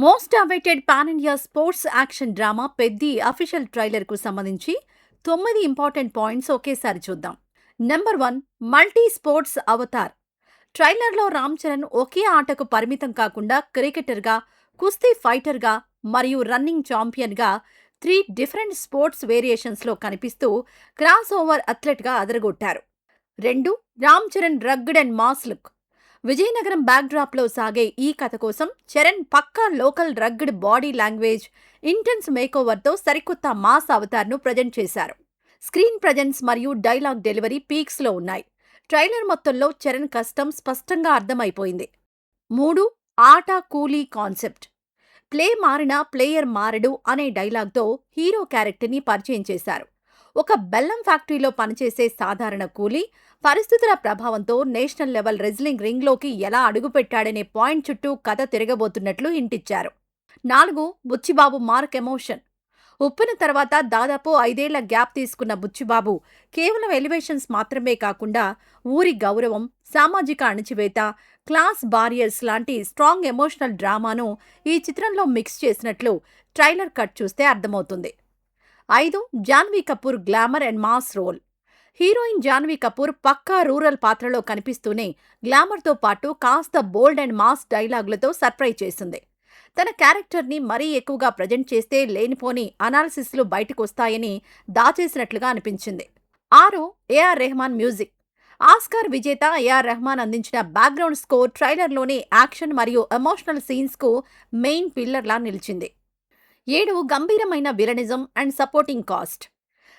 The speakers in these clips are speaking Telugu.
Most awaited pan India sports action drama Peddi official ట్రైలర్కు సంబంధించి 9 ఇంపార్టెంట్ పాయింట్స్ ఒకేసారి చూద్దాం. Number 1, multi sports avatar. ట్రైలర్లో రామ్ చరణ్ ఒకే ఆటకు పరిమితం కాకుండా క్రికెటర్గా, కుస్తీ ఫైటర్గా మరియు రన్నింగ్ ఛాంపియన్గా 3 డిఫరెంట్ స్పోర్ట్స్ వేరియేషన్స్లో కనిపిస్తూ క్రాస్ ఓవర్ అథ్లెట్గా అదరగొట్టారు. 2, Ram Charan rugged and mass look. Vizianagaram బ్యాక్డ్రాప్లో సాగే ఈ కథ కోసం చరణ్ పక్కా local rugged body language, intense మేకోవర్తో సరికొత్త మాస్ అవతార్ను ప్రజెంట్ చేశారు. స్క్రీన్ ప్రజెన్స్ మరియు డైలాగ్ డెలివరీ పీక్స్లో ఉన్నాయి. ట్రైలర్ మొత్తంలో చరణ్ కష్టం స్పష్టంగా అర్థమైపోయింది. 3, ఆట కూలీ కాన్సెప్ట్. ప్లే మారినా ప్లేయర్ మారడు అనే డైలాగ్తో హీరో క్యారెక్టర్ని పరిచయం చేశారు. ఒక బెల్లం ఫ్యాక్టరీలో పనిచేసే సాధారణ కూలీ పరిస్థితుల ప్రభావంతో నేషనల్ లెవెల్ రెజ్లింగ్ రింగ్లోకి ఎలా అడుగుపెట్టాడనే పాయింట్ చుట్టూ కథ తిరగబోతున్నట్లు హింటిచ్చారు. 4, బుచ్చిబాబు మార్క్ ఎమోషన్. ఉప్పెన తర్వాత దాదాపు 5 ఏళ్ల గ్యాప్ తీసుకున్న బుచ్చిబాబు కేవలం ఎలివేషన్స్ మాత్రమే కాకుండా ఊరి గౌరవం, సామాజిక అణచివేత, క్లాస్ బారియర్స్ లాంటి స్ట్రాంగ్ ఎమోషనల్ డ్రామాను ఈ చిత్రంలో మిక్స్ చేసినట్లు ట్రైలర్ కట్ చూస్తే అర్థమవుతుంది. 5, Janhvi Kapoor glamour and mass role. Heroine Janhvi Kapoor పక్కా రూరల్ పాత్రలో కనిపిస్తూనే గ్లామర్తో పాటు కాస్త బోల్డ్ అండ్ మాస్ డైలాగులతో సర్ప్రైజ్ చేసింది. తన క్యారెక్టర్ని మరీ ఎక్కువగా ప్రజెంట్ చేస్తే లేనిపోని అనాలిసిస్లు బయటకొస్తాయని దాచేసినట్లుగా అనిపించింది. 6, ఏఆర్ రెహమాన్ మ్యూజిక్. ఆస్కార్ విజేత ఏఆర్ రెహమాన్ అందించిన బ్యాక్గ్రౌండ్ స్కోర్ ట్రైలర్లోని యాక్షన్ మరియు ఎమోషనల్ సీన్స్కు మెయిన్ పిల్లర్లా నిలిచింది. 7, గంభీరమైన villainism and supporting cast.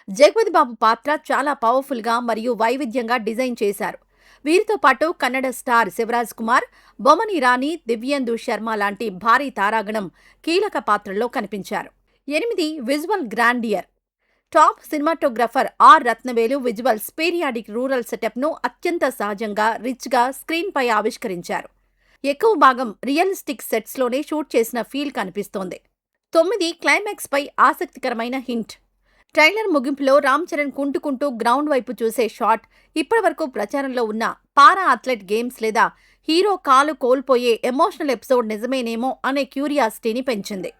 Jagapathi Babu పాత్ర చాలా పవర్ఫుల్గా మరియు వైవిధ్యంగా డిజైన్ చేశారు. వీరితో పాటు కన్నడ స్టార్ శివరాజ్ కుమార్, బొమని రాణి, దివ్యేందు శర్మ లాంటి భారీ తారాగణం కీలక పాత్రల్లో కనిపించారు. 8, visual grandeur. Top cinematographer R Rathnavelu visuals periodic rural సెటప్ను అత్యంత సహజంగా, రిచ్గా స్క్రీన్పై ఆవిష్కరించారు. ఎక్కువ భాగం రియలిస్టిక్ సెట్స్లోనే షూట్ చేసిన ఫీల్ కనిపిస్తోంది. 9, క్లైమాక్స్ పై ఆసక్తికరమైన హింట్. ట్రైలర్ ముగింపులో రామ్ చరణ్ కుంటుకుంటూ గ్రౌండ్ వైపు చూసే షాట్ ఇప్పటివరకు ప్రచారంలో ఉన్న పారా అథ్లెట్ గేమ్స్ లేదా హీరో కాలు కోల్పోయే ఎమోషనల్ ఎపిసోడ్ నిజమేనేమో అనే క్యూరియాసిటీని పెంచింది.